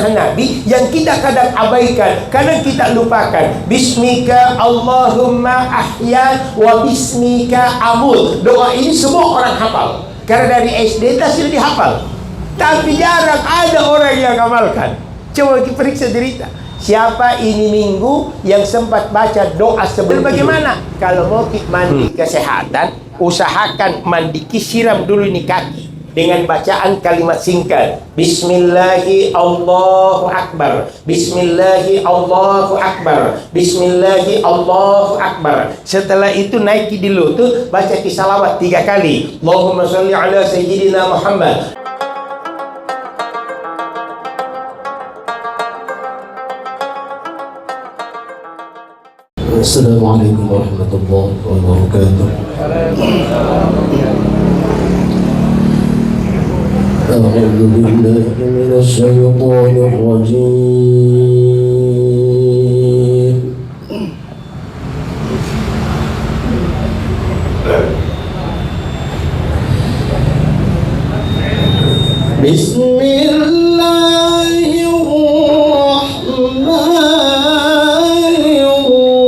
Nabi yang kita kadang abaikan, kadang kita lupakan. Bismika Allahumma ahya wa bismika amut. Doa ini semua orang hafal karena dari SD sudah dihafal, tapi jarang ada orang yang amalkan. Coba kita periksa diri kita. Siapa ini minggu yang sempat baca doa sebelum bagaimana? Kalau mau mandi kesehatan, usahakan mandi siram dulu ini kaki dengan bacaan kalimat singkat. Bismillahi Allahu Akbar. Bismillahi Allahu Akbar. Bismillahi Allahu Akbar. Setelah itu naiki dulu tuh baca salawat 3 kali. Allahumma sholli ala sayyidina Muhammad. Assalamualaikum warahmatullahi wabarakatuh. أعوذ بالله من الشيطان الرجيم. بسم الله الرحمن الرحيم.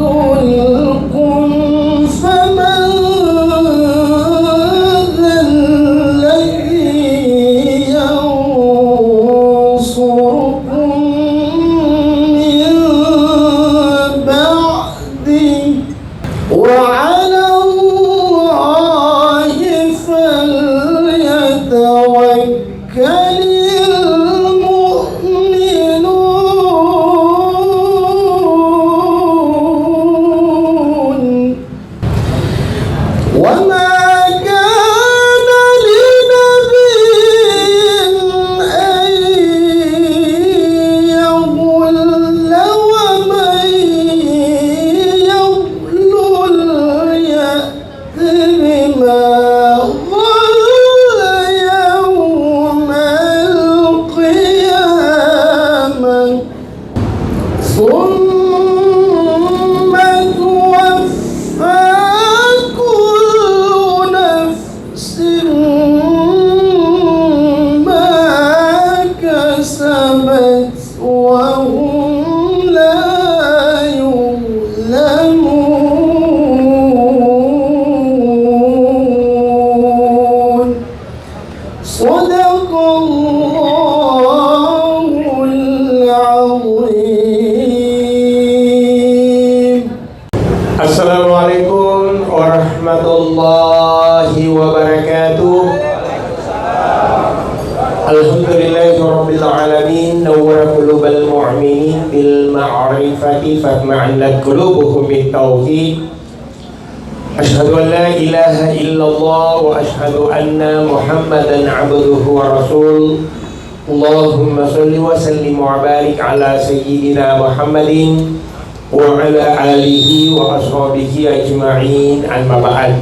يخذلكم فمن ذا الذي ينصركم من بعده وعلى الله فليتوكل المؤمنون وما كان لنبي أن يضل ومن يضلل يأت بما ضل يوم القيامة ثم توفى كل نفس ما كسبت وهم لا يظلمون صدق الله العظيم. Assalamualaikum warahmatullahi wabarakatuh. Alhamdulillahirabbil alamin nawwara qulubal mu'minin bil ma'rifati fatma'annat qulubuhum bit tauhid. Asyhadu an la ilaha illallah wa asyhadu anna Muhammadan 'abduhu wa rasul. Allahumma shalli wa sallim wa barik ala sayyidina Muhammadin wa ala alihi wa ashabihi ajma'in, amma ba'd.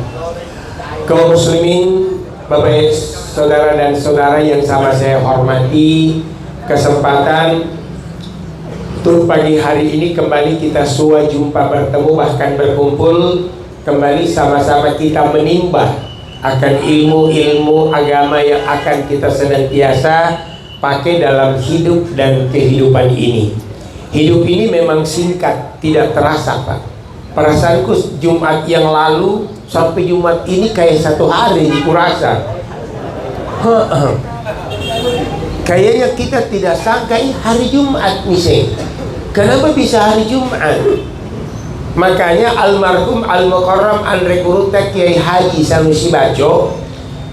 Kaum muslimin, Bapak, saudara dan saudara yang sama saya hormati, kesempatan untuk pagi hari ini kembali kita jumpa bertemu bahkan berkumpul kembali sama-sama kita menimba akan ilmu-ilmu agama yang akan kita senantiasa pakai dalam hidup dan kehidupan ini. Hidup ini memang singkat, tidak terasa, Pak. Perasaanku Jumat yang lalu sampai Jumat ini kayak satu hari kurasa. Kayaknya kita tidak sangka ini hari Jumat nih. Kenapa bisa hari Jumat? Makanya almarhum Al-Mukarram Al-Rekruta Kiai Haji Sanusi Baco,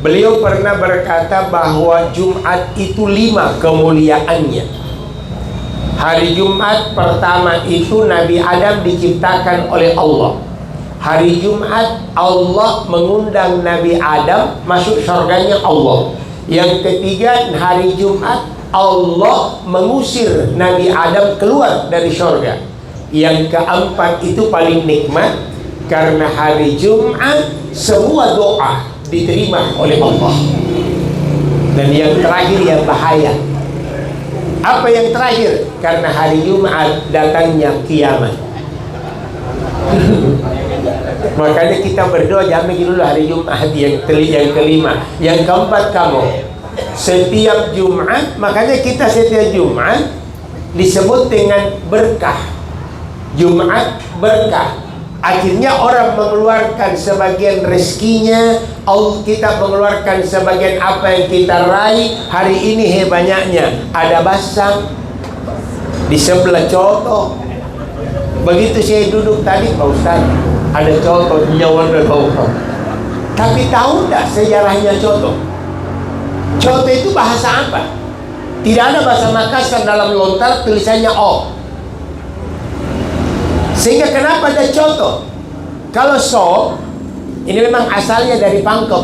beliau pernah berkata bahwa Jumat itu 5 kemuliaannya. Hari Jumat pertama itu Nabi Adam diciptakan oleh Allah. Hari Jumat Allah mengundang Nabi Adam masuk surganya Allah. Yang ketiga, hari Jumat Allah mengusir Nabi Adam keluar dari surga. Yang keempat itu paling nikmat, karena hari Jumat semua doa diterima oleh Allah. Dan yang terakhir yang bahaya, apa yang terakhir? Karena hari Jumat datangnya kiamat. Makanya kita berdoa jangan dulu hari Jumat yang kelima. Yang keempat kamu setiap Jumat, makanya kita setiap Jumat disebut dengan berkah. Jumat berkah. Akhirnya orang mengeluarkan sebagian rezekinya, kita mengeluarkan sebagian apa yang kita raih. Hari ini banyaknya ada basang di sebelah contoh. Begitu saya duduk tadi, Pak Ustaz, ada contoh nyawa dan bau. Tapi tahu tidak sejarahnya contoh? Contoh itu bahasa apa? Tidak ada bahasa Makassar dalam lontar tulisannya O. Sehingga kenapa ada contoh? Kalau so, ini memang asalnya dari Pangkep,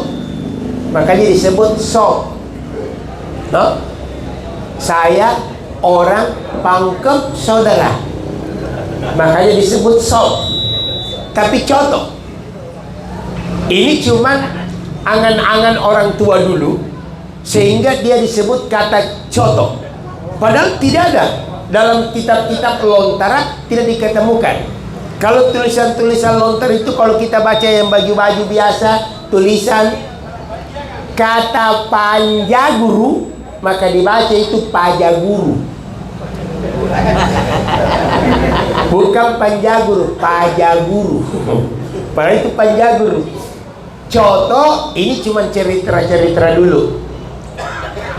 makanya disebut so. No? Saya orang Pangkep saudara, makanya disebut so. Tapi contoh, ini cuman angan-angan orang tua dulu, sehingga dia disebut kata contoh. Padahal tidak ada dalam kitab-kitab lontara, tidak diketemukan. Kalau tulisan-tulisan lontar itu kalau kita baca yang baju-baju biasa, tulisan kata panjaguru, maka dibaca itu pajaguru. Bukan panjagur, pajaguru. Padahal itu panjagur. Coto ini cuma cerita-cerita dulu.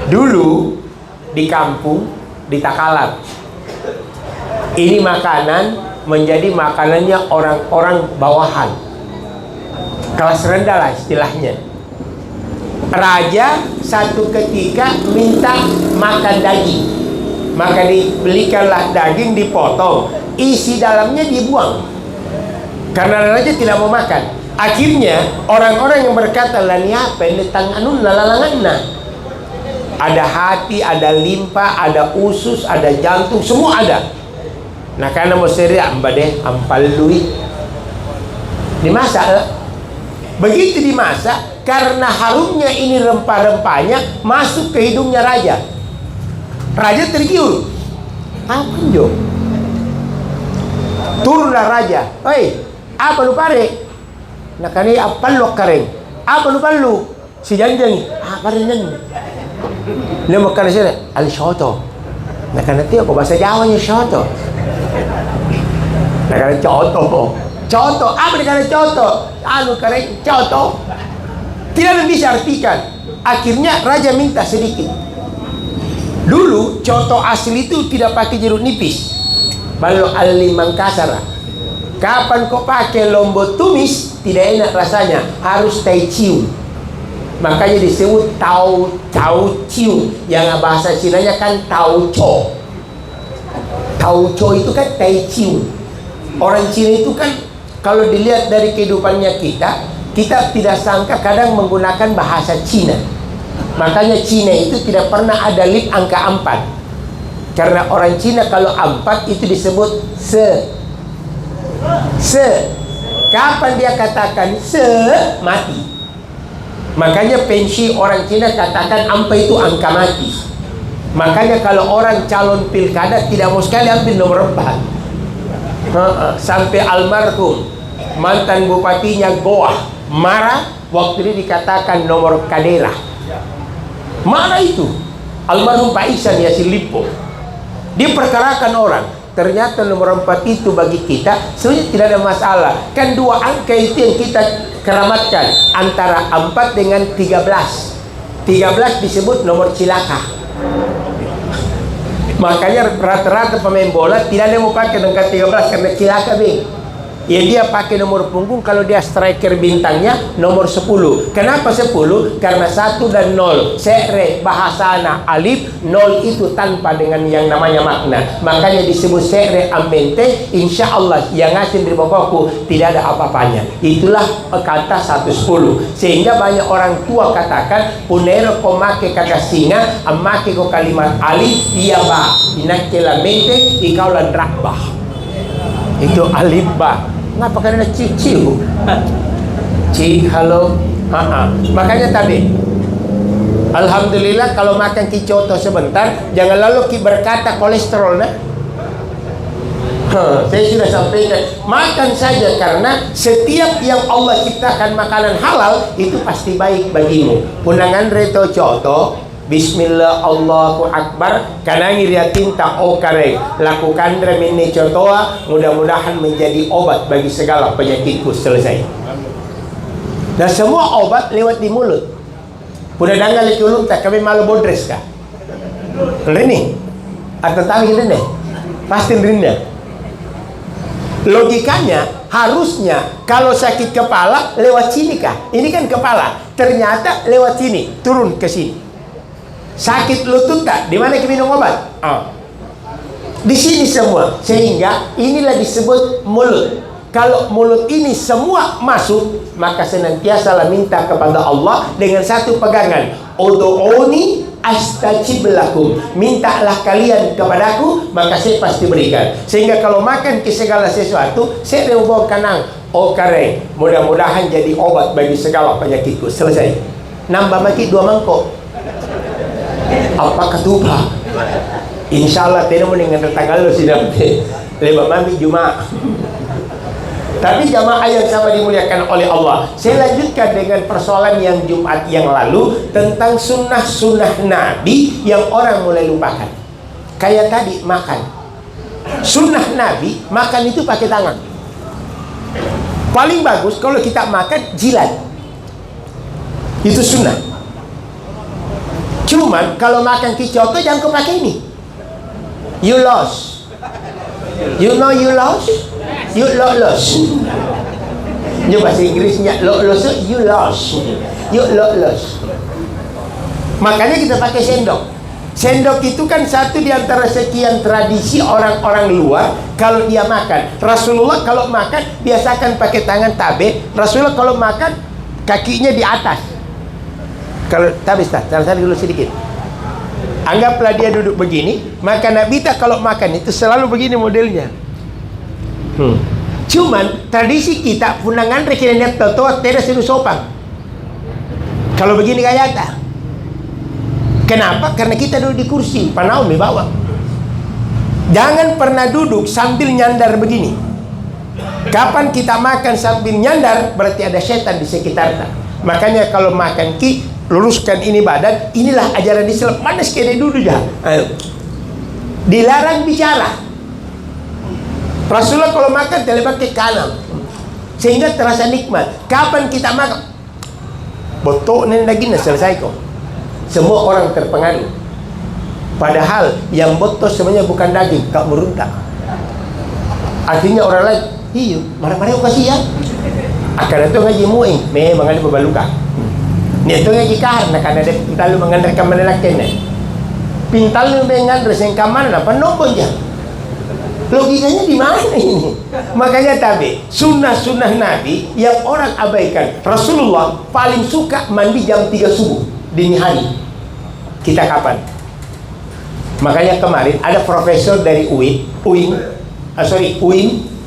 Dulu di kampung, di Takalar, ini makanan menjadi makanannya orang-orang bawahan, kelas rendah lah istilahnya. Raja satu ketika minta makan daging, maka dibelikanlah daging, dipotong, isi dalamnya dibuang karena raja tidak mau makan. Akhirnya orang-orang yang berkata lani apa ini tanganun lalalanganna, ada hati, ada limpa, ada usus, ada jantung, semua ada. Nah karena mau seriak mbak deh ampalui dimasak. Begitu dimasak, karena harumnya ini rempah-rempahnya masuk ke hidungnya raja. Raja tergiur. Apa jo? Turunlah raja. Hei, apa lu pare? Nah kani apa lu kareng? Apa lu palu? Si janjang. Apa janjang? Dia makan sini al shoto. Nah karena tiap bahasa Jawanya shoto. Nah karena coto. Coto, apa dikata coto? Anu kareng coto. Tidak ada bisa artikan. Akhirnya raja minta sedikit. Dulu coto asli itu tidak pakai jeruk nipis. Balu al-limang kasara. Kapan kau pakai lombok tumis tidak enak rasanya, harus tai ciu. Makanya disebut tau ciu. Yang bahasa Cinanya kan tau co. Tau co itu kan tai ciu. Orang Cina itu kan kalau dilihat dari kehidupannya kita tidak sangka kadang menggunakan bahasa Cina. Makanya Cina itu tidak pernah ada lip angka 4. Karena orang Cina kalau 4 itu disebut se. Kapan dia katakan se, mati. Makanya pensi orang Cina katakan ampa itu angka mati. Makanya kalau orang calon pilkada tidak mau sekali ambil nomor 4. Sampai almarhum mantan bupatinya Goa marah waktu ini dikatakan nomor kadera. Mana itu? Almarhum Pak Ihsan Yassin Limpo diperkarakan orang. Ternyata nomor 4 itu bagi kita sebenarnya tidak ada masalah. Kan 2 angka itu yang kita keramatkan, antara 4 dengan 13. 13 disebut nomor cilaka. Makanya rata-rata pemain bola tidak ada yang mau pakai angka 13 karena cilaka bing. Ya dia pakai nomor punggung kalau dia striker bintangnya nomor 10. Kenapa 10? Karena 1 dan 0. Se're bahasana alif, 0 itu tanpa dengan yang namanya makna. Makanya disebut se're amente, insya Allah yang ngasih dari bapakku tidak ada apa-apanya. Itulah kata 110. Sehingga banyak orang tua katakan punero ko make kata singa, amake ko kalimat alif, iya ba. Inakela mente, ikaw lan rakbah. Itu alif ba. Ngapa karena ciciu? Cik, halo. Makanya tadi alhamdulillah kalau makan kicoto sebentar jangan lalu berkata kolesterol nah. Saya sudah sampaikan, makan saja karena setiap yang Allah ciptakan makanan halal itu pasti baik bagimu. Punangan reto coto Bismillah Allahu Akbar kanangi riatin tak kareng lakukan remini contoha, mudah-mudahan menjadi obat bagi segala penyakitku. Selesai. Dan semua obat lewat di mulut. Pudah danggal di mulut tak kami malu bodres kah? Ini atau tahu ini pasti rinda. Logikanya harusnya kalau sakit kepala lewat sini kah? Ini kan kepala, ternyata lewat sini turun ke sini. Sakit lutut tak? Di mana kita minum obat? Di sini semua. Sehingga inilah disebut mulut. Kalau mulut ini semua masuk, maka senantiasalah minta kepada Allah dengan satu pegangan. Ud'uni astajib lakum. Mintalah kalian kepadaku, maka saya pasti berikan. Sehingga kalau makan ke segala sesuatu, saya bawa kanang, kareng. Mudah-mudahan jadi obat bagi segala penyakitku. Selesai. Nambah lagi 2 mangkok. Apa ketupat? Insya Allah tidak mendengar tanggal lo sudah lewat mami Jumat. Tapi jamaah yang sama dimuliakan oleh Allah, saya lanjutkan dengan persoalan yang Jumat yang lalu tentang sunnah-sunnah Nabi yang orang mulai lupakan. Kayak tadi makan. Sunnah Nabi makan itu pakai tangan. Paling bagus kalau kita makan jilat. Itu sunnah. Cuman kalau makan kicoko jangan kau pakai ini. You lost. You know you lost? You lost. Ini bahasa Inggrisnya lost, you lost. You lost. Makanya kita pakai sendok. Sendok itu kan satu di antara sekian tradisi orang-orang luar kalau dia makan. Rasulullah kalau makan biasakan pakai tangan tabe. Rasulullah kalau makan kakinya di atas. Kalau tabe, tarik dulu sedikit. Anggaplah dia duduk begini, maka Nabi tak kalau makan itu selalu begini modelnya. Cuman tradisi kita punangan rekinan toto tidak seru sopan. Kalau begini kayak tak. Kenapa? Karena kita duduk di kursi, panau di bawah. Jangan pernah duduk sambil nyandar begini. Kapan kita makan sambil nyandar, berarti ada setan di sekitarnya. Makanya kalau makan luruskan ini badan. Inilah ajaran Islam. Mana sekali duduk ya? Dilarang bicara. Rasulullah kalau makan telepak ke kanan, sehingga terasa nikmat. Kapan kita makan? Botok nen lagi selesai kok. Semua orang terpengaruh. Padahal yang botol sebenarnya bukan daging, kak meruntak. Akhirnya orang lain, iyo, marah-marah kasih ya. Akan itu ngaji muing, memang ada bebaluka. Ni itu ngaji kahar, karena ada pintal mengandalkan menelakin. Pintal mengandalkan sengkam mana, apa nopon ya? Logikanya di mana ini? Makanya tabi sunnah-sunnah Nabi yang orang abaikan. Rasulullah paling suka mandi jam 3 subuh dini hari. Kita kapan? Makanya kemarin ada profesor dari UIN.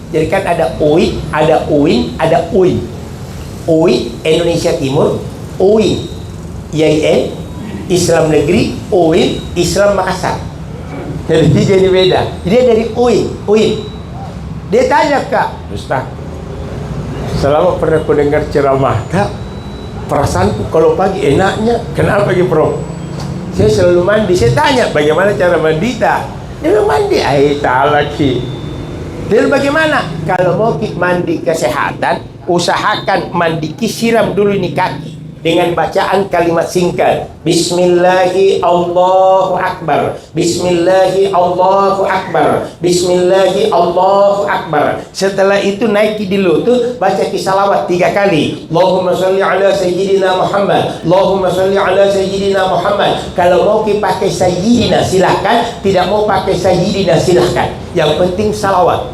Jadi kan ada UIN, ada UIN, ada UIN. UIN Indonesia Timur, UIN IAIN Islam Negeri, UIN Islam Makassar. Jadi beda. Dia dari UIN. Dia tanya, Kak, Ustaz, selama pernah aku dengar ceramah, Kak, perasaanku kalau pagi enaknya. Kenapa pagi, Prof? Saya selalu mandi. Saya tanya, bagaimana cara mandi tak? Dia bilang mandi. Tak lagi. Dia bilang bagaimana? Kalau mau mandi kesehatan, usahakan mandi siram dulu ini kaki dengan bacaan kalimat singkat. Bismillahi Allahu Akbar. Bismillahi Allahu Akbar. Bismillahi Allahu Akbar. Setelah itu naik di lutut, baca salawat 3 kali. Allahumma salli ala sayyidina Muhammad. Allahumma salli ala sayyidina Muhammad. Kalau mau pakai sayyidina silahkan, tidak mau pakai sayyidina silahkan. Yang penting salawat.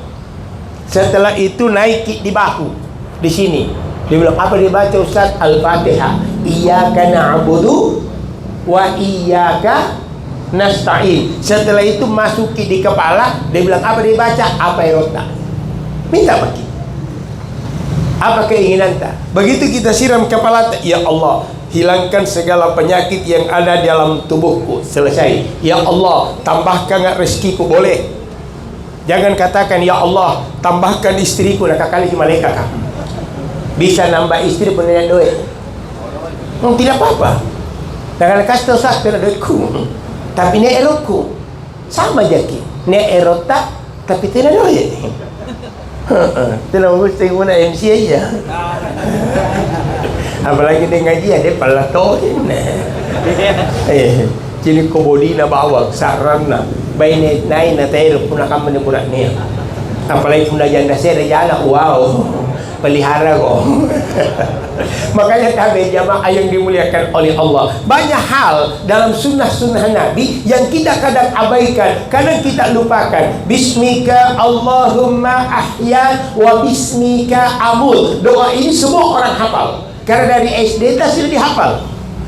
Setelah itu naik di bahu di sini. Dia bilang, apa dia baca Ustaz? Al-Fatihah. Iyyaka na'budu wa iyyaka nasta'in. Setelah itu masuki di kepala. Dia bilang, apa dia baca? Apa erota? Minta bagi. Apa keinginan tak? Begitu kita siram kepala, ya Allah, hilangkan segala penyakit yang ada dalam tubuhku. Selesai. Ya Allah, tambahkan rezekiku. Boleh. Jangan katakan, ya Allah, tambahkan istriku. Nak kali malaikat kah? Bisa nambah istri pun dengan duit. Tidak apa-apa. Jangan kasih Ustaz dengan duitku, tapi ini erotku. Sama jadi. Ini erota tapi tidak duit. Tidak mesti guna MC aja. Apalagi dia ngaji dia pelatohin. Jadi kobodi na bawag saran na bainit nain na tayo puna kaman ni puna niya. Apalagi puna janda saya jala, wow, pelihara ko. Makanya tabi jamaah yang dimuliakan oleh Allah, banyak hal dalam sunnah-sunnah Nabi yang kita kadang abaikan, kadang kita lupakan. Bismika Allahumma ahya wa bismika amul. Doa ini semua orang hafal karena dari SD sudah dihafal.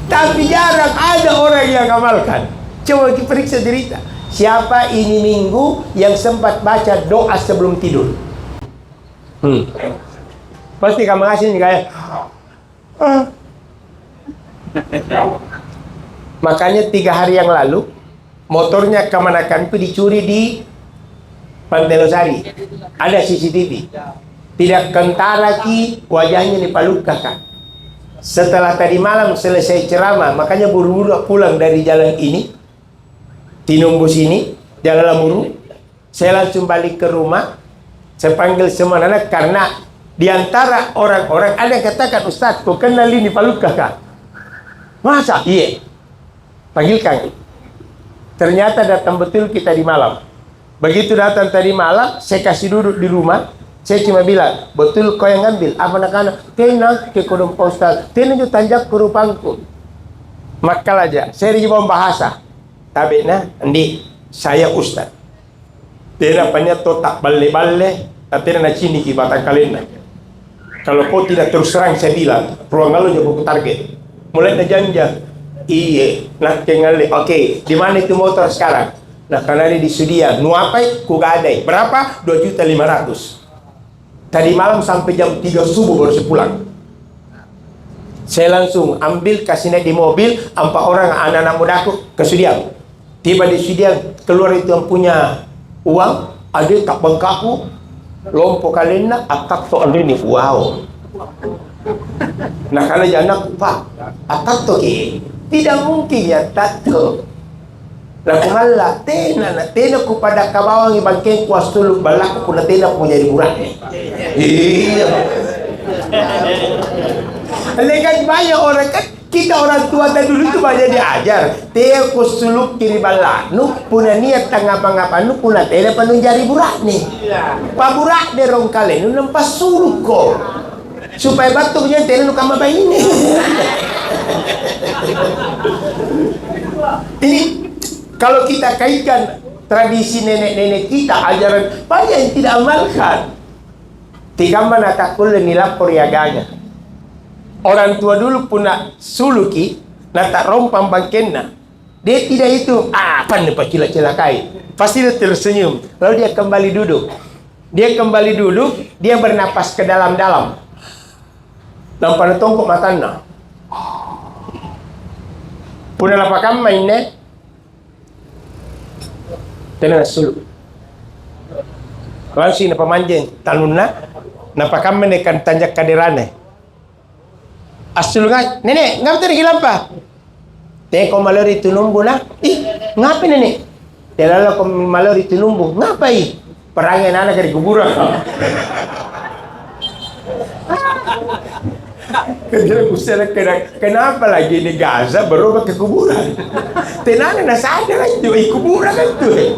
Tapi jarang ada orang yang amalkan. Coba kita periksa cerita. Siapa ini minggu yang sempat baca doa sebelum tidur? Pasti kamu ngasih kayak Makanya 3 hari yang lalu motornya kemanakanku dicuri di Pantai Losari. Ada CCTV. Tidak kentar lagi wajahnya di Paluka, Kak. Setelah tadi malam selesai ceramah, makanya buru-buru pulang dari jalan ini, Tinumbu sini, jalan Lamuru. Saya langsung balik ke rumah. Saya panggil semua anak karena di antara orang-orang ada yang katakan, Ustaz, kau kenal ini Pak Lukas kah? Masa? Iya. Panggilkan. Ternyata datang betul kita di malam. Begitu datang tadi malam, saya kasih duduk di rumah. Saya cuma bilang, betul kau yang ngambil? Apa anak-anak? Tenang ke kodong Pak Ustaz. Tenang juga tanjak ke rupangku. Makal aja. Saya di bawah bahasa. Tapi nah, Andi, saya Ustaz. Tidak banyak totak bale-bale. Tapi nak cini ki batang kalian. Kalau kau tidak terus terang saya bilang, ruang lalu jauh target. Mulai na janja. Iya, nak kengali. Oke, di mana itu motor sekarang? Nah, karena di Sudia, nuapai ku gadai. Berapa? 2.500.000. Tadi malam sampai jam 3 subuh baru saya pulang. Saya langsung ambil kasih naik di mobil 4 orang anak-anak mudaku ke Sudia. Tiba di Sudia, keluar itu yang punya uang, ada tak bengkaku. Lompo kalina akak to ini wow. Nah kalau anak Pak akak to ki tidak mungkin ya tato. Lah kumala tena ku pada kabawang ibangkeng kuas tuluk balak ku na tena ku jadi murah. Iya. Lekan banyak orang kan kita orang tua tadi dulu itu banyak diajar. Teh ku suluk kiri balak nu puna niat tangapa-ngapa nu puna teh panu jari burak nih. Paburak de rong kali nu nempas suluk ko. Supaya batuknya teh nu kama bayi ini. Ini kalau kita kaitkan tradisi nenek-nenek kita, ajaran banyak yang tidak amalkan. Tiga mana takul nilapor yaganya. Orang tua dulu puna suluki, nata rompang bangkenna. Dia tidak itu, apa nih pak cila-cilakai. Pasti dia tersenyum. Lalu dia kembali duduk. Dia bernapas ke dalam-dalam. Dan pada tongkok matanya. Puna lapakan mainnya. Tenang suluk. Langsung na pamanjeng talunna, napakan menekan tanjak kaderane. Asul nga, nenek, ngapa tadi gilampa? Teko malori tunumbu na. Ngapa nenek? Telala ko malori tunumbu. Ngapa perangin anak dari kuburan. Kejadian kusela kenapa lagi di Gaza berubah ke kuburan? Tenang na sadar itu kuburan itu.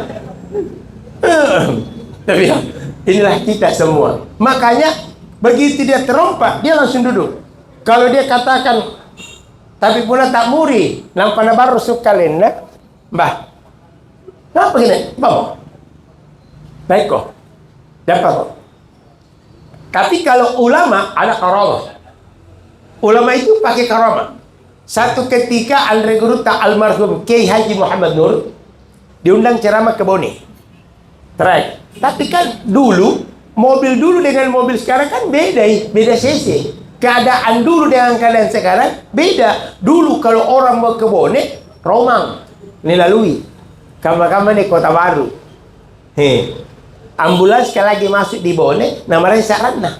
Tapi inilah kita semua. Makanya begitu dia terompak, dia langsung duduk. Kalau dia katakan, tapi pula tak muri, nampaknya baru suka lena, mbah. Kenapa gini? Bawa. Baik kok. Dapat kok. Tapi kalau ulama ada karamah. Ulama itu pakai karamah. Satu ketika Andre Guruta almarhum Kiai Haji Muhammad Nur diundang ceramah ke Bone. Trek. Tapi kan dulu mobil dulu dengan mobil sekarang kan beda cc. Keadaan dulu dengan keadaan sekarang beda. Dulu kalau orang mau ke Bone, Romang, nilalui. Kama-kama di Kota Baru. Ambulans sekali lagi masuk di Bone, namanya Sarana.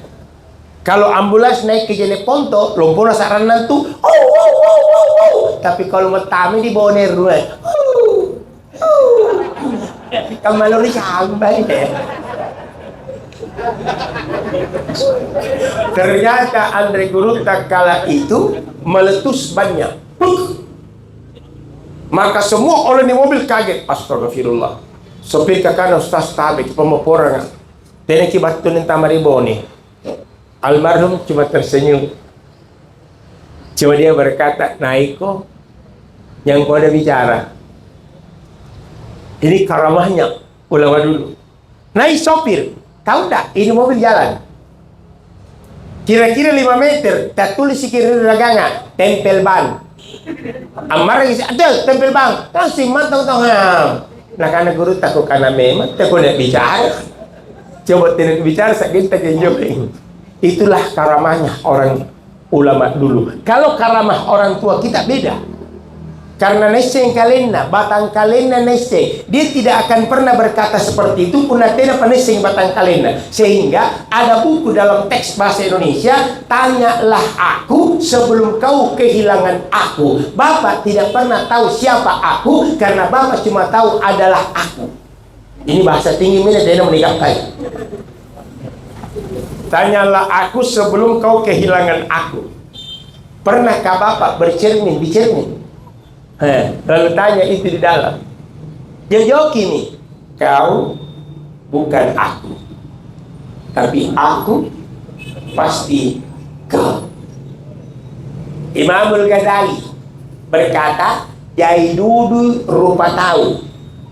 Kalau ambulans naik ke Jeneponto, Lompona Sarana tuh, tapi kalau metami di Bone rumah, kamalori sampai deh. Ternyata Andre Guruta kala itu meletus banyak. Maka semua orang di mobil kaget. Astagfirullah. Sopir ke kanan, Ustaz tabik pemoporan. Tena kibatun tamari Bone. Almarhum cuma tersenyum. Cuma dia berkata, Naiko, yang kau ada bicara. Ini karamahnya ulama dulu. Naik sopir. Tahu tak? Ini mobil jalan. Kira-kira 5 meter. Tak tulis si kiri dagangan. Tempel ban. Amar lagi. Ada tempel ban. Kasih matang tahu. Nah karena guru takut karena memang takut nak bicara. Coba tidak bicara sakit tak enjoy. Itulah karamahnya orang ulama dulu. Kalau karamah orang tua kita beda. Karena neseng kalena, batang kalena neseng. Dia tidak akan pernah berkata seperti itu. Puna tidak peneseng batang kalena. Sehingga ada buku dalam teks bahasa Indonesia. Tanyalah aku sebelum kau kehilangan aku. Bapak tidak pernah tahu siapa aku. Karena Bapak cuma tahu adalah aku. Ini bahasa tinggi mana dia meninggalkan. Tanyalah aku sebelum kau kehilangan aku. Pernahkah Bapak bercermin di cermin? Lalu tanya itu di dalam. Dia jawab gini, kau bukan aku, tapi aku pasti kau. Imamul Ghazali berkata, jai dudu rupa tahu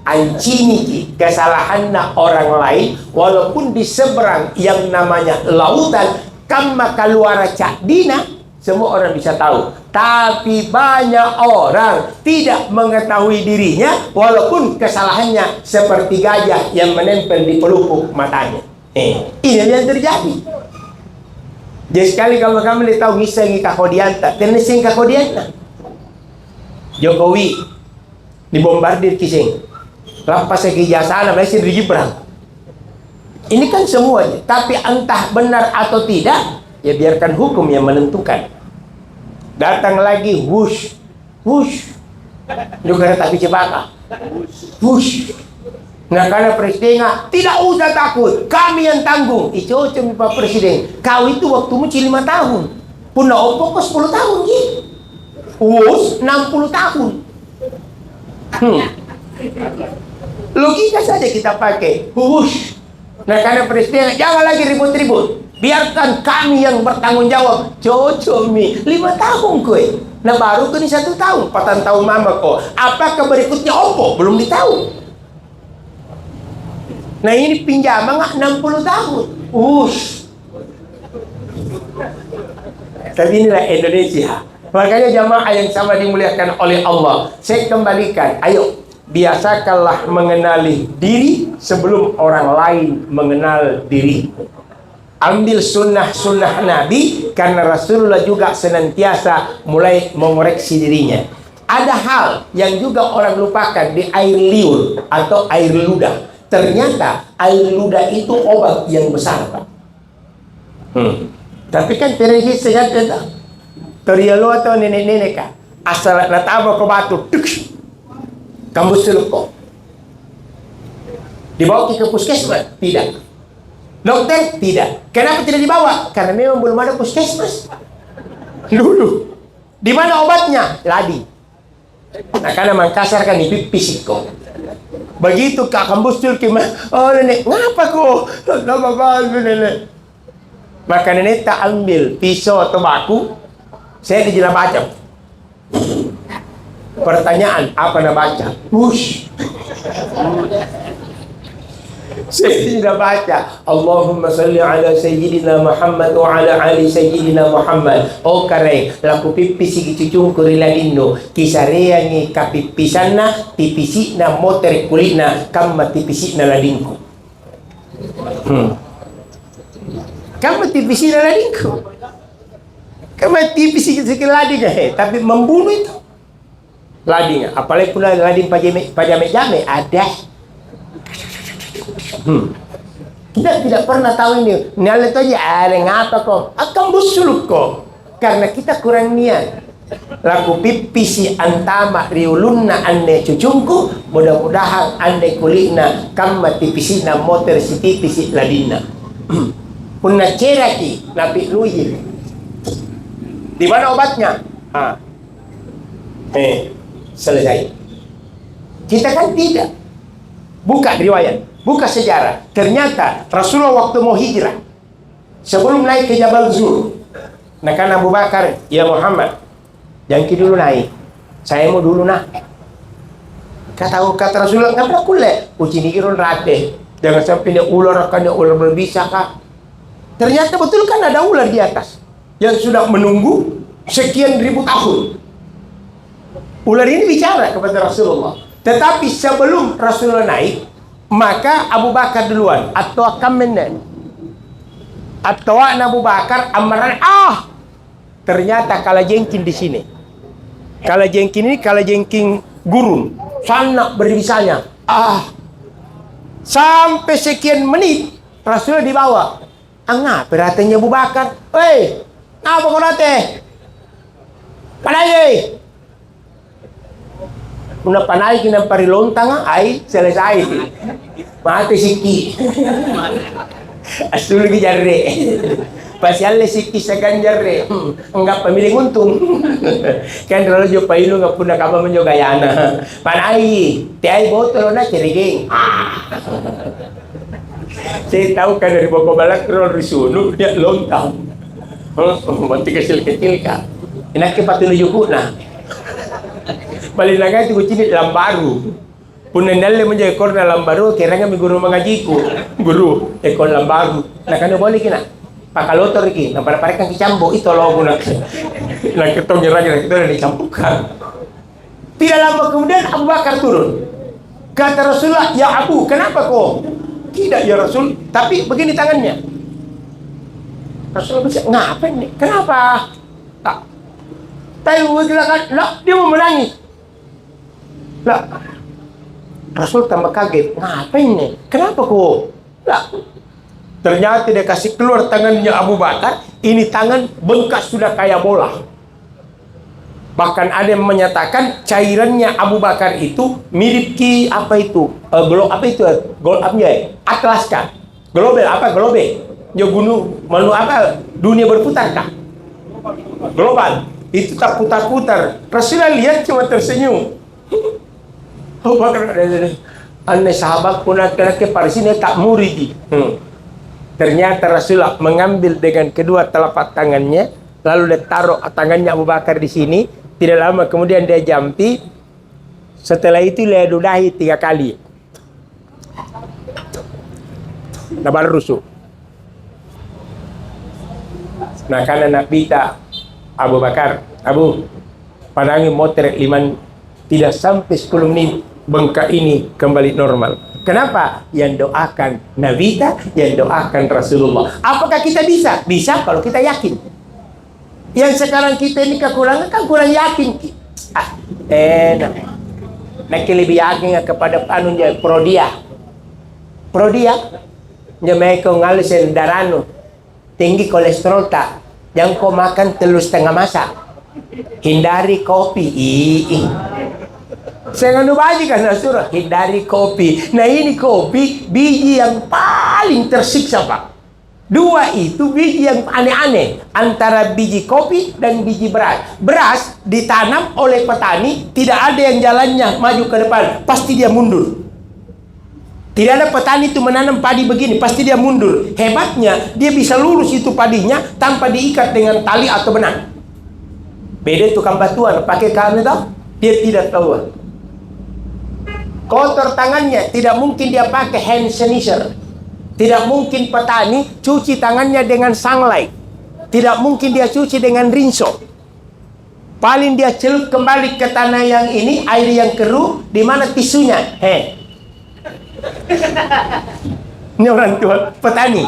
anciniki kesalahannya orang lain, walaupun di seberang yang namanya lautan kamma kaluara cak dina, semua orang bisa tahu. Tapi banyak orang tidak mengetahui dirinya, walaupun kesalahannya seperti gajah yang menempel di pelupuk matanya. Ini yang terjadi. Jadi sekali kalau kamu tahu ngiseng kakodianta, tenesing kakodianta. Jokowi dibombardir kiseng. Lapas ke jasana Malaysia di Gibran. Ini kan semuanya. Tapi entah benar atau tidak, ya biarkan hukum yang menentukan. Datang lagi wush, wush. Juga tapi cebaka. Wush. Nah karena presiden tidak usah takut, kami yang tanggung. Cocok Pak Presiden. Kau itu waktumu 5 tahun. Puna opo 10 tahun gitu. Us 60 tahun. Logika saja kita pakai. Wush. Nah karena presiden jangan lagi ribut-ribut. Biarkan kami yang bertanggung jawab. Cocok mi 5 tahun kue. Nah baru ke 1 tahun. 4 tahun mama kok. Apakah berikutnya opo? Belum ditahu. Nah ini pinjaman 60 tahun. Ush. Tapi inilah Indonesia. Makanya jamaah yang sama dimuliakan oleh Allah, saya kembalikan, ayo biasakanlah mengenali diri sebelum orang lain mengenal diri. Ambil sunnah-sunnah Nabi, karena Rasulullah juga senantiasa mulai mengoreksi dirinya. Ada hal yang juga orang lupakan di air liur atau air ludah. Ternyata air ludah itu obat yang besar, Pak. Tapi kan terjadi sehat kita. Terialo atau nenek-nenek kah? Asal nataba ke batu, kamu seluk. Dibawa ke puskesmas? Tidak. Dokter? Tidak. Kenapa tidak dibawa? Karena memang belum ada puskesmas. Dulu. Di mana obatnya? Ladi. Nah karena Makassar kan dipipis kok. Begitu Kak Kambus Turki, oh nenek, ngapa kok? Kenapa nenek? Maka nenek tak ambil pisau atau baku, saya dijelas baca. Pertanyaan, apa nak baca? Wush. Saya tidak baca. Allahumma salli ala Sayyidina Muhammad wa ala ali Sayyidina Muhammad. Oh kareng, laku pipisi cucung kuriladino. Kisareangi kapipisana, tipisina moter kulina, kamma tipisina ladinku. Kamma tipisina ladinku. Kamma tipisi lading tapi membunuh itu. Lading, apalagi pula lading pajame ada. Kita tidak pernah tahu ini. Niat itu aja ada ngapa kok? Akan busuluk kok. Karena kita kurang niat. Laku pipisi antama riulunna ande cucungku. Mudah-mudahan ande kulina kamma tipisina motor si tipisi ladina. Punna ceraki napi luyi. Di mana obatnya? Selesai. Kita kan tidak. Buka riwayat. Buka sejarah. Ternyata Rasulullah waktu mau hijrah, sebelum naik ke Jabal Zur, nah kan Abu Bakar, ya Muhammad, jangan dulu naik. Saya mau dulu nak. Kata Rasulullah, nggak pernah kulle. Uci nikirun rate. Jangan sampai dia ular berbisa kah? Ternyata betul kan ada ular di atas yang sudah menunggu sekian ribu tahun. Ular ini bicara kepada Rasulullah. Tetapi sebelum Rasulullah naik, maka Abu Bakar duluan atau kamenen atau Abu Bakar amaran ternyata kala jengking di sini, kala jengking ini kala jengking gurun sana berbisanya sampai sekian menit Rasulullah dibawa perhatiannya Abu Bakar, apa kau nate padahal Una panay kinang parilontang ay selesai. Mati siki. Asul gi jarre. Pasialle siki sa ganjarre. Enggak pemiling untung. Kan rolo jo pailo nga puna kama menyo gayana. Panay, tiay botol na ciriging. Saya tahu kan dari Boko Balak rolo risunu dia lontang. Mati kecil-kecil ka. Enak ke patunujuku nah. Balinaga itu kucini lambaru. Punendalle menjadi ekor na lambaru, kira kami guru mengajiku. Guru ekor lambaru. Nah kan boleh kina. Pakalotor iki, nah pada parekan kicambo itu logo nak. Nah ketong nyerang itu dicampukan. Tidak lama kemudian Abu Bakar turun. Kata Rasulullah, "Ya Abu, kenapa kok?" "Tidak ya Rasul, tapi begini tangannya." Rasulullah bilang, "Ngapain nih? Kenapa?" Tak. Tapi kan, lah dia mau menangis. Lah, Rasul tambah kaget. Ngapain nih? Kenapa kok? Lah, ternyata dia kasih keluar tangannya Abu Bakar. Ini tangan bengkak sudah kayak bola. Bahkan ada yang menyatakan cairannya Abu Bakar itu mirip ki apa itu? Apa itu? Atlas kah? Global apa? Global. Ya gunung, malu apa? Dunia berputar kah? Global. Itu tak putar-putar. Rasulullah lihat cuma tersenyum. Abu Bakar aneh sahabat pun laki-laki pada sini tak murid. Ternyata Rasulullah mengambil dengan kedua telapak tangannya, lalu dia taruh tangannya Abu Bakar di sini. Tidak lama kemudian dia jampi. Setelah itu dia ludahi 3 kali. Nah baru rusuk. Nah karena Nabi tak Abu Bakar, Abu padangi motor liman tidak sampai 10 menit bengkak ini kembali normal. Kenapa? Yang doakan Nabi ta, yang doakan Rasulullah. Apakah kita bisa? Bisa kalau kita yakin. Yang sekarang kita ini kekurangan kan kurang yakin. Nak lebih yakin kepada panunya prodia. Dia mereka ngalisen darano tinggi kolesterol tak. Jangan kau makan telur setengah masak. Hindari kopi. Saya nganu baji kan surah hindari kopi. Nah ini kopi biji yang paling tersiksa Pak. 2 itu biji yang aneh-aneh antara biji kopi dan biji beras. Beras ditanam oleh petani, tidak ada yang jalannya maju ke depan, pasti dia mundur. Tidak ada petani itu menanam padi begini, pasti dia mundur. Hebatnya dia bisa lurus itu padinya tanpa diikat dengan tali atau benang. Beda tukang batuan pakai kain itu, dia tidak tahu. Kotor tangannya, tidak mungkin dia pakai hand sanitizer. Tidak mungkin petani cuci tangannya dengan sunlight. Tidak mungkin dia cuci dengan rinso. Paling dia celup kembali ke tanah yang ini, air yang keruh, di mana tisunya? Ini orang tua petani.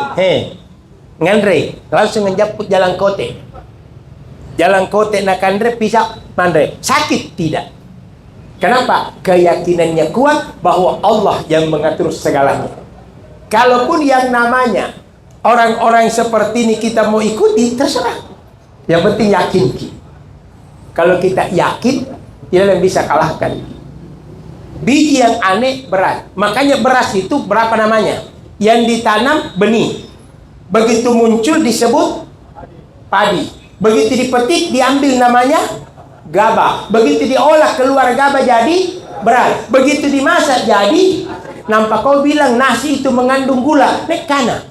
Ngandre, langsung ngejaput jalan kote. Jalan kote nak kandre pisah mandre. Sakit tidak. Kenapa? Keyakinannya kuat bahwa Allah yang mengatur segalanya. Kalaupun yang namanya orang-orang seperti ini kita mau ikuti, terserah. Yang penting yakin. Kalau kita yakin, tidak ada yang bisa kalahkan. Biji yang aneh beras. Makanya beras itu berapa namanya? Yang ditanam benih. Begitu muncul disebut padi. Begitu dipetik diambil namanya gabah. Begitu diolah keluar gabah jadi beras. Begitu dimasak jadi, nampak kau bilang nasi itu mengandung gula, nekana.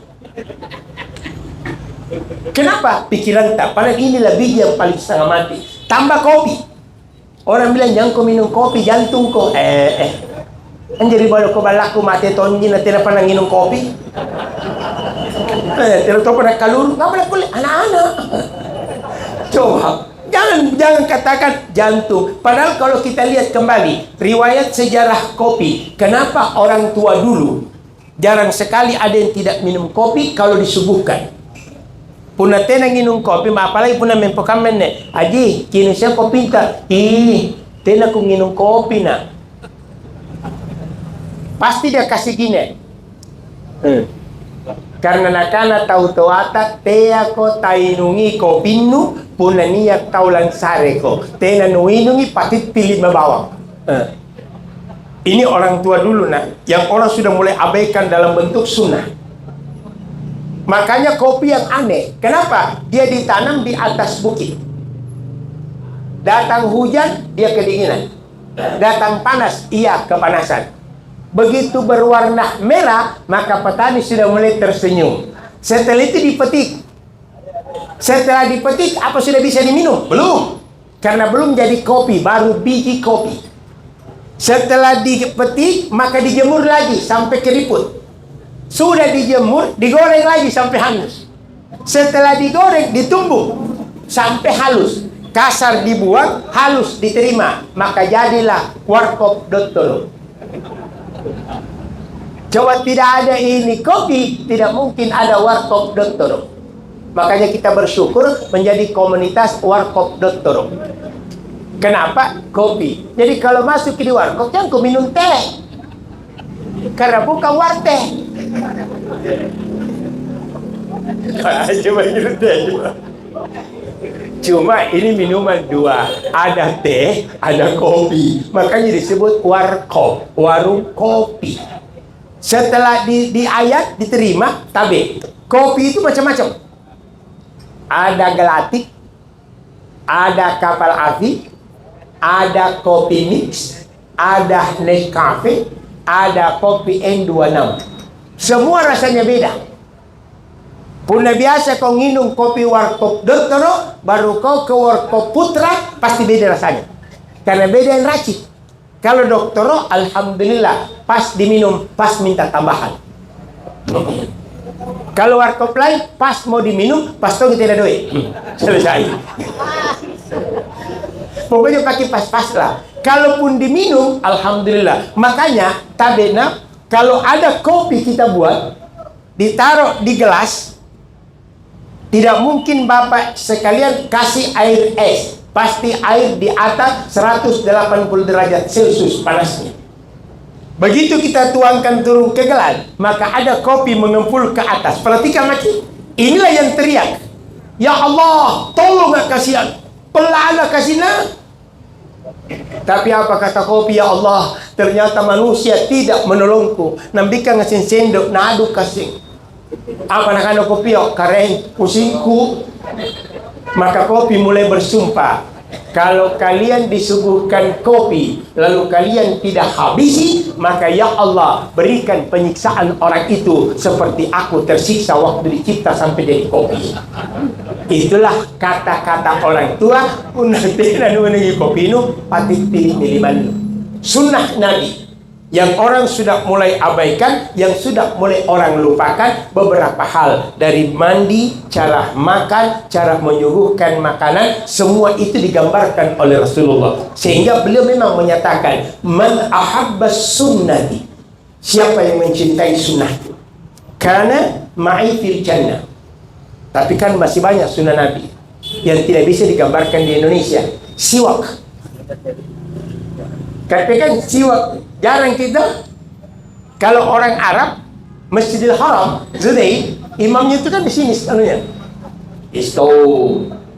Kenapa? Pikiran tak. Padahal inilah biji yang paling setengah mati. Tambah kopi. Orang bilang jangan kau minum kopi, jantung kau. Anjir baru kau balaku mati tonjin nanti tidak pernah minum kopi. Tidak tahu pernah kalur, nggak boleh kulit anak-anak. Coba. Jangan katakan jantung. Padahal kalau kita lihat kembali riwayat sejarah kopi, kenapa orang tua dulu jarang sekali ada yang tidak minum kopi kalau disuguhkan. Puna tena minum kopi, apalagi puna mempokamen ne. Aji, kini saya kopi tak. Tena ku minum kopi na. Pasti dia kasih gini. Karena nakana tahu toata tea ko tainungi ko pinu puna niya taulan sare ko tena nuinungi patit pilih mabawang. Ini orang tua dulu yang orang sudah mulai abaikan dalam bentuk sunnah. Makanya kopi yang aneh. Kenapa? Dia ditanam di atas bukit. Datang hujan, dia kedinginan. Datang panas, ia kepanasan. Begitu berwarna merah, maka petani sudah mulai tersenyum. Setelah itu dipetik. Setelah dipetik, apa sudah bisa diminum? Belum. Karena belum jadi kopi, baru biji kopi. Setelah dipetik, maka dijemur lagi sampai keriput. Sudah dijemur, digoreng lagi sampai hangus. Setelah digoreng, ditumbuk sampai halus. Kasar dibuang, halus diterima. Maka jadilah warkop Dottoro. Coba tidak ada ini kopi, tidak mungkin ada warkop Dottoro. Makanya kita bersyukur menjadi komunitas warkop Dottoro. Kenapa? Kopi. Jadi kalau masuk di warkop, jangan kau minum teh. Karena bukan warteh. Coba minum teh. Cuma ini minuman dua. Ada teh, ada kopi. Makanya disebut warkop, warung kopi. Setelah di ayat diterima, tabe. Kopi itu macam-macam. Ada gelatik, ada kapal api, ada kopi mix, ada Nescafe, ada kopi N26. Semua rasanya beda. Puna biasa kau minum kopi warkop Dottoro, baru kau ke warkop Putra, pasti beda rasanya. Karena beda yang racik. Kalau Dottoro, alhamdulillah, pas diminum, pas minta tambahan. Kalau warkop lain, pas mau diminum, pas tau kita ada duit. Selesai. Pokoknya pakai pas-pas lah. Kalaupun diminum, alhamdulillah. Makanya, tabena, kalau ada kopi kita buat, ditaruh di gelas, tidak mungkin Bapak sekalian kasih air es. Pasti air di atas 180 derajat Celcius panasnya. Begitu kita tuangkan turun ke gelas, maka ada kopi mengempul ke atas. Perhatikan maki. Inilah yang teriak. Ya Allah, tolong kasihan. Pelana kasihna. Tapi apa kata kopi? Ya Allah, ternyata manusia tidak menolongku. Nambika ngasih sendok, nadu kasih. Apa nak kopi? Kareng pusingku. Maka kopi mulai bersumpah, kalau kalian disuguhkan kopi lalu kalian tidak habisi, maka ya Allah berikan penyiksaan orang itu seperti aku tersiksa waktu dicipta sampai jadi kopi. Itulah kata-kata orang tua. Unang menangi kopi nu patik pilih miliman. Sunnah Nabi yang orang sudah mulai abaikan, yang sudah mulai orang lupakan beberapa hal. Dari mandi, cara makan, cara menyuguhkan makanan, semua itu digambarkan oleh Rasulullah. Sehingga beliau memang menyatakan, man ahabba sunnati, siapa yang mencintai sunnahku, karena ma'i fil jannah. Tapi kan masih banyak sunnah Nabi yang tidak bisa digambarkan di Indonesia. Siwak. Katakan siwak jarang kita. Kalau orang Arab, Masjidil Haram, Zudaid, imamnya itu kan di sini anunya. Isto.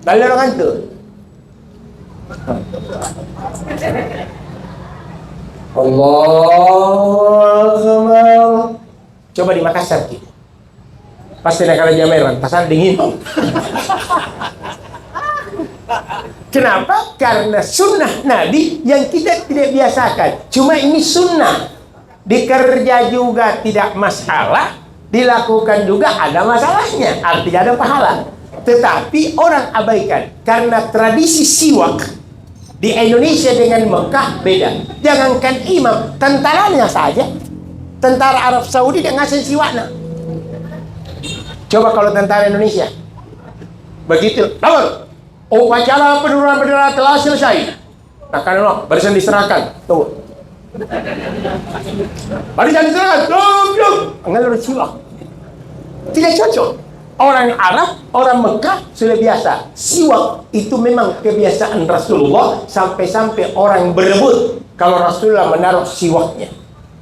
Lalu orang itu. Allah. Coba di Makassar kita. Pasti nak kalah jameran, pasal dingin. Kenapa? Karena sunnah Nabi yang kita tidak biasakan. Cuma ini sunnah. Dikerja juga tidak masalah, dilakukan juga ada masalahnya, artinya ada pahala. Tetapi orang abaikan karena tradisi siwak di Indonesia dengan Mekah beda. Jangankan imam, tentaranya saja, tentara Arab Saudi dia ngasih siwakna. Coba kalau tentara Indonesia begitu, lawan upacara penurunan bendera telah selesai. Nah, karena barisan diserahkan, tuh. Barisan diserahkan, enggak ada siwak. Tidak cocok. Orang Arab, orang Mekah sudah biasa. Siwak itu memang kebiasaan Rasulullah, sampai-sampai orang berebut kalau Rasulullah menaruh siwaknya.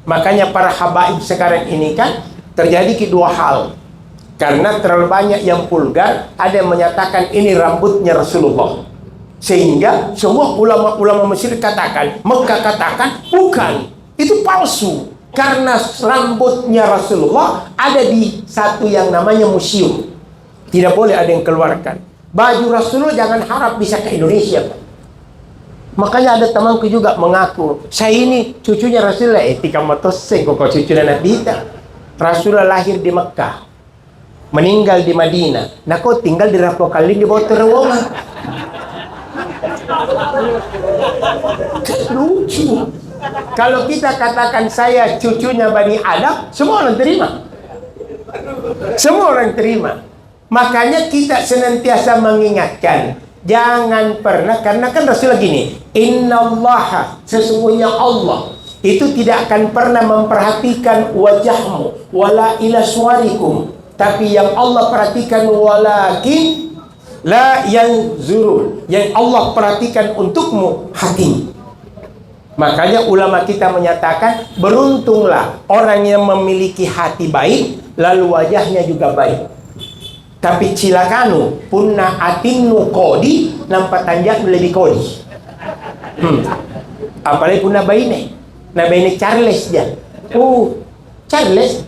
Makanya para habaib sekarang ini kan terjadi kedua hal. Karena terlalu banyak yang vulgar, ada yang menyatakan ini rambutnya Rasulullah. Sehingga semua ulama-ulama Mesir katakan, Mekah katakan, bukan. Itu palsu. Karena rambutnya Rasulullah ada di satu yang namanya museum. Tidak boleh ada yang keluarkan. Baju Rasulullah jangan harap bisa ke Indonesia, Pak. Makanya ada temanku juga mengaku, saya ini cucunya Rasulullah. Tika matoseng kok cucunya Nabi kita. Rasulullah lahir di Mekah, meninggal di Madinah. Nah kok tinggal di Rapokalin di bawah terowongan. Kan lucu. Kalau kita katakan saya cucunya Bani Adam, semua orang terima. Semua orang terima. Makanya kita senantiasa mengingatkan, jangan pernah, karena kan Rasulullah gini, innallaha, sesungguhnya Allah itu tidak akan pernah memperhatikan wajahmu wala ila suarikum, tapi yang Allah perhatikan walakin la yanzurun, yang Allah perhatikan untukmu hatimu. Makanya ulama kita menyatakan, beruntunglah orang yang memiliki hati baik lalu wajahnya juga baik. Tapi cilakanu punna atinu kodi nampak tanjak lebih kodi. Apalagi punna baine. Nah baine Charles dia. Oh, Charles.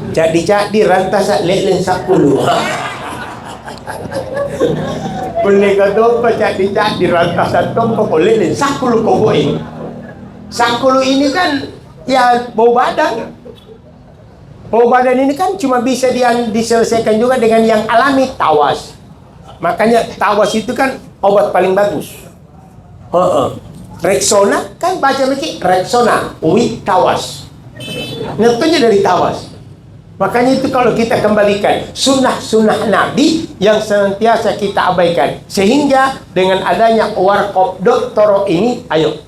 Jadi rantas lelen 10. Punya dopa jadi rantasan tompo lelen 10 kogoin. 10 ini kan ya bau badan. Bau badan ini kan cuma bisa diselesaikan juga dengan yang alami, tawas. Makanya tawas itu kan obat paling bagus. Rexona kan baca lagi Rexona, tawas. Nyatunya dari tawas. Makanya itu kalau kita kembalikan sunnah-sunnah Nabi yang senantiasa kita abaikan. Sehingga dengan adanya Warkop Doktoro ini, ayo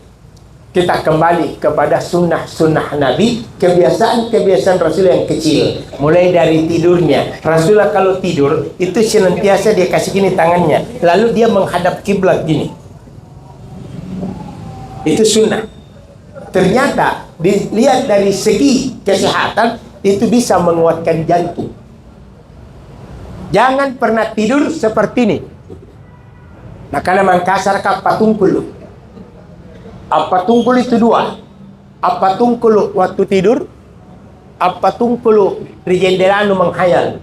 kita kembali kepada sunnah-sunnah Nabi, kebiasaan-kebiasaan Rasul yang kecil. Mulai dari tidurnya. Rasulullah kalau tidur, itu senantiasa dia kasih gini tangannya. Lalu dia menghadap kiblat gini. Itu sunnah. Ternyata, dilihat dari segi kesehatan, itu bisa menguatkan jantung. Jangan pernah tidur seperti ini. Nah, karena mangkasar apa tungkul. Apa tungkul itu dua. Apa tungkul waktu tidur, apa tungkul rigenderanu menghayal.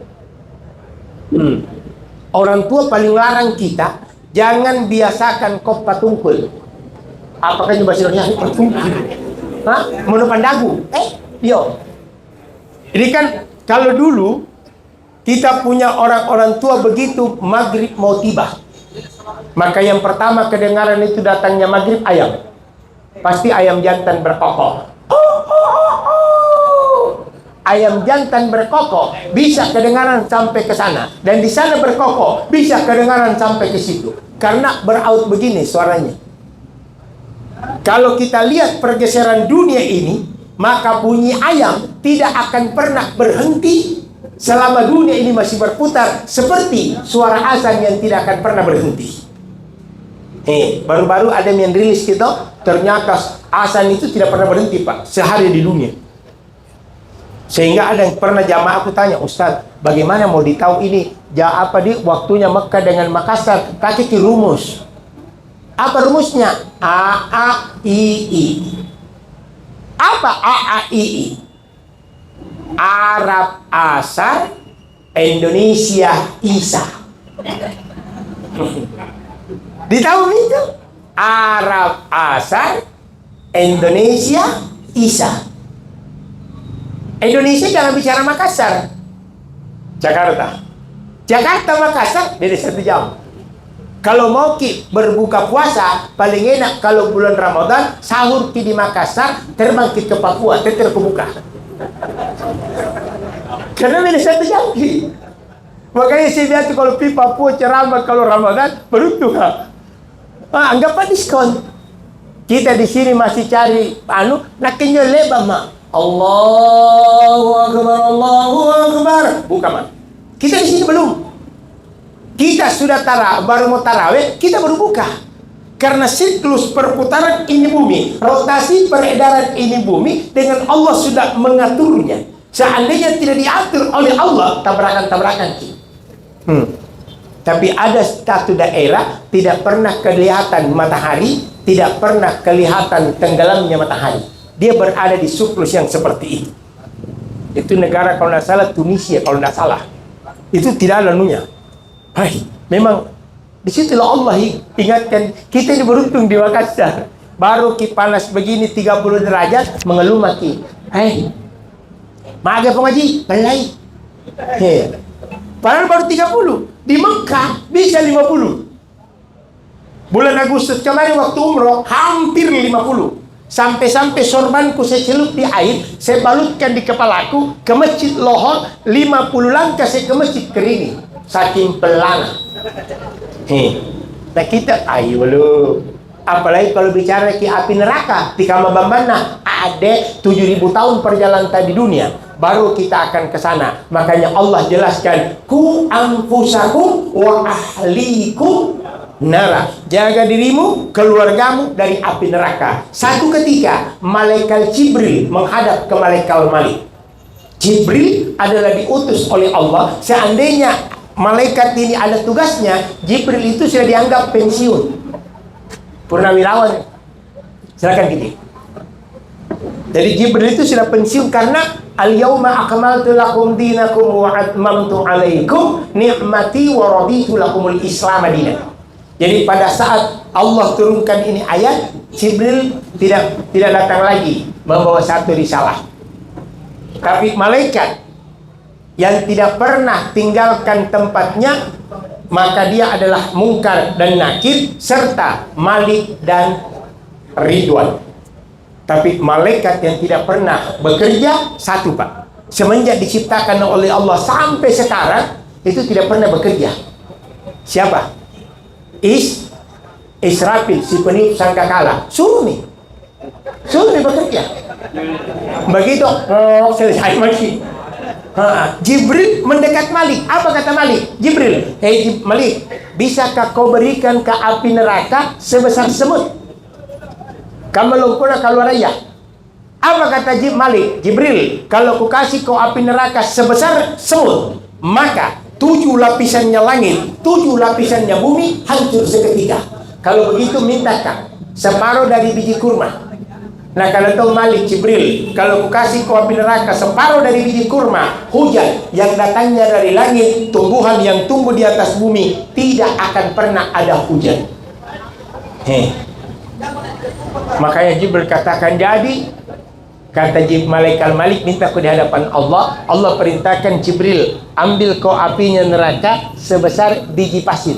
Orang tua paling larang kita jangan biasakan kop patungkul. Apakah coba Indonesia patungkul? Hah? Menupan dagu? Yo. Jadi kan kalau dulu kita punya orang-orang tua begitu maghrib mau tiba, maka yang pertama kedengaran itu datangnya maghrib ayam. Pasti ayam jantan berkokok. Ayam jantan berkokok bisa kedengaran sampai ke sana, dan di sana berkokok bisa kedengaran sampai ke situ, karena beraut begini suaranya. Kalau kita lihat pergeseran dunia ini, maka bunyi ayam tidak akan pernah berhenti selama dunia ini masih berputar, seperti suara azan yang tidak akan pernah berhenti. Baru-baru ada yang rilis gitu, ternyata azan itu tidak pernah berhenti, Pak, sehari di dunia. Sehingga ada yang pernah jamaah aku tanya, Ustaz, bagaimana mau ditahu ini waktunya Mekah dengan Makassar? Pakai rumus. Apa rumusnya? A A I I. Apa A A I I? Arab Asar, Indonesia Isa. Ditahu itu? Arab Asar, Indonesia Isa. Indonesia jangan bicara Makassar. Jakarta Makassar beda 1 jam. Kalau mau berbuka puasa, paling enak kalau bulan Ramadan, sahur di Makassar, terbang ke Papua, terbuka. Karena beda 1 jam. Makanya saya biasa kalau di Papua ceramah kalau Ramadan, beruntung. Anggap diskon. Kita di sini masih cari naknya lebar, mak. Allahu Akbar. Buka, mak. Kita di sini belum. Kita sudah baru mau tarawih, kita baru buka. Karena siklus perputaran ini bumi, rotasi peredaran ini bumi, dengan Allah sudah mengaturnya. Seandainya tidak diatur oleh Allah, tabrakan-tabrakan. Tapi ada satu daerah tidak pernah kelihatan matahari, tidak pernah kelihatan tenggelamnya matahari. dia berada di surplus yang seperti itu. Itu negara kalau tidak salah Tunisia, kalau tidak salah. Itu tidak ada lanunya. Hai, memang disitulah Allah ingatkan kita ini beruntung di Makassar. Baru panas begini 30 derajat mengeluh maki. Hai, maga pengaji, balai. Padahal baru 30. Di Mekah bisa 50. Bulan Agustus kemarin waktu umroh hampir 50. Sampai-sampai sorbanku saya celup di air, saya balutkan di kepalaku, ke masjid lohor 50 langkah saya ke masjid kering, saking pelana. Nah kita ayo lu, apalagi kalau bicara ke api neraka, di kamar bambana ada 7.000 tahun perjalanan di dunia, baru kita akan ke sana. Makanya Allah jelaskan, ku anfusakum wa ahlikum nara, jaga dirimu, keluargamu dari api neraka. Satu ketika malaikat Jibril menghadap ke malaikat Malik. Jibril adalah diutus oleh Allah. Seandainya malaikat ini ada tugasnya, Jibril itu sudah dianggap pensiun, purnawirawan. Silakan gitu. Jadi Jibril itu sudah pensiun karena al-yauma akmaltu lakum dinakum wa atmamtu alaikum ni'mati wa raditu lakumul Islam dinan. Jadi pada saat Allah turunkan ini ayat, Jibril tidak datang lagi membawa satu risalah. Tapi malaikat yang tidak pernah tinggalkan tempatnya, maka dia adalah Munkar dan Nakir serta Malik dan Ridwan. Tapi malaikat yang tidak pernah bekerja satu, Pak. Semenjak diciptakan oleh Allah sampai sekarang itu tidak pernah bekerja. Siapa? Israfil, si peniup sangkakala. Suruh nih bekerja. Begitu selesai mati. Jibril mendekat Malik. Apa kata Malik? Jibril, hei Malik, bisakah kau berikan ke api neraka sebesar semut? Kamu lumpur keluar raya. Apa kata Malik? Jibril, kalau ku kasih kau api neraka sebesar semut, maka 7 lapisannya langit, 7 lapisannya bumi hancur seketika. Kalau begitu mintakan separuh dari biji kurma. Nah kalau tahu Malik Jibril, kalau ku kasih kau api neraka separuh dari biji kurma, hujan yang datangnya dari langit, tumbuhan yang tumbuh di atas bumi, tidak akan pernah ada hujan. Makanya Jibril katakan jadi. Kata malaikat Malik, minta ku di hadapan Allah. Allah perintahkan Jibril, ambil kau apinya neraka sebesar biji pasir,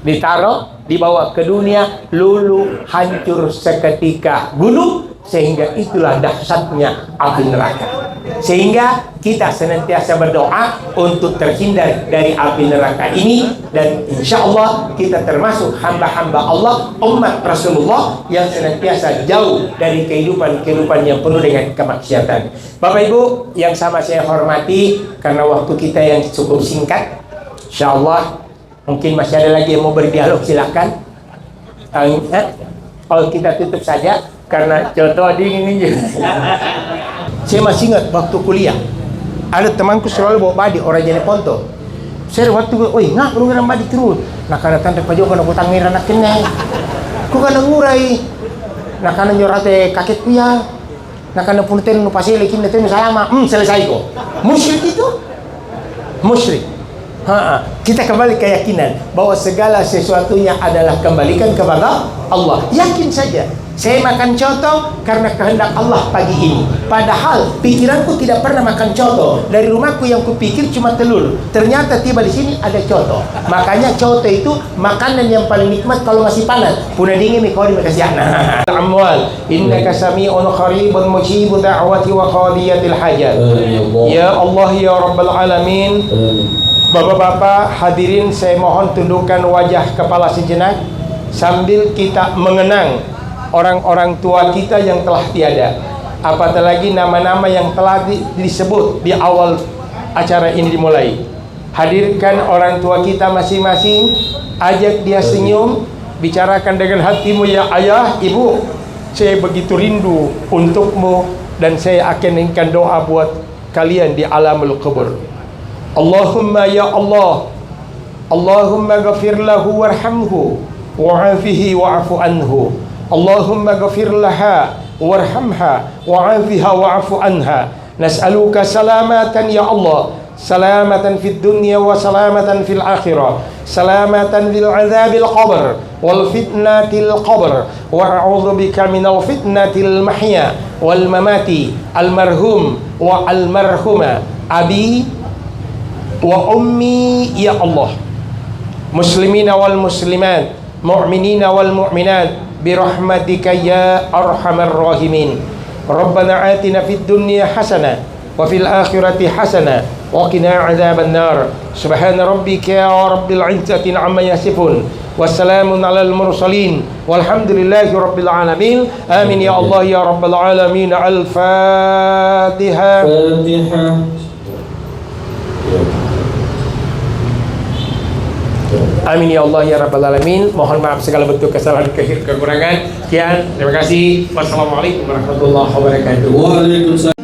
ditaruh, dibawa ke dunia, lulu hancur seketika gunung. Sehingga itulah dahsyatnya api neraka. Sehingga kita senantiasa berdoa untuk terhindar dari api neraka ini. Dan insya Allah kita termasuk hamba-hamba Allah, umat Rasulullah yang senantiasa jauh dari kehidupan yang penuh dengan kemaksiatan. Bapak Ibu yang sama saya hormati, karena waktu kita yang cukup singkat, insya Allah mungkin masih ada lagi yang mau berdialog, silakan. Kalau kita tutup saja karena contoh dingin juga. Saya masih ingat waktu kuliah, ada temanku selalu bawa badi orang Jeneponto. Saya waktu ngak lu ngeram badi terus. Nah karena tanda pajo kana butang ngira nak kene. Ku kana ngurai. Nah kana nyorate kakek kuya. Nah kana punten nu pasile kin teh salama. Selesai kok. Musyrik itu. Musyrik. Kita kembali keyakinan bahwa segala sesuatunya adalah kembalikan kepada Allah. Yakin saja. Saya makan coto karena kehendak Allah pagi ini. Padahal pikiranku tidak pernah makan coto. Dari rumahku yang kupikir cuma telur. Ternyata tiba di sini ada coto. Makanya coto itu makanan yang paling nikmat kalau masih panas. Puna dingin nih kalau dikasih anak. Amwal. Innaka sami'un qaribun mujibud da'wati wa qadiyatil hajat. Ya Allah ya Rabbal alamin. Bapak-bapak hadirin, saya mohon tundukkan wajah kepala sejenak sambil kita mengenang orang-orang tua kita yang telah tiada. Apatah lagi nama-nama yang telah disebut di awal acara ini dimulai. Hadirkan orang tua kita masing-masing, ajak dia senyum, bicarakan dengan hatimu, ya ayah, ibu, saya begitu rindu untukmu dan saya akan inginkan doa buat kalian di alamul kubur. Allahumma ya Allah, Allahumma ghafir lahu warhamhu wa'afihi wa'afu anhu Allahumma ghafir laha warhamha wa'afiha wa'afu anha. Nas'aluka salamatan ya Allah, salamatan fid dunya wa salamatan fil akhirah, salamatan fil azabil qabr wal fitnatil qabr, wa a'udzu bika minal fitnatil mahya wal mamati. Almarhum wa almarhuma abi wa ummi ya Allah, muslimina wal muslimat, mu'minina wal mu'minat, birahmatika ya arhamar rahimin. Rabbana atina fid dunya hasanah wa fil akhirati hasanah wa qina adzaban nar. Subhana rabbika rabbil izzati amma yasifun, wassalamun alal mursalin, walhamdulillahi rabbil alamin. Amin ya Allah ya rabbal alamin. Al-Fatihah. Amin ya Allah ya rabbal alamin. Mohon maaf segala bentuk kesalahan kekurangan. Sekian, terima kasih. Wassalamualaikum warahmatullahi wabarakatuh. Waalaikumsalam.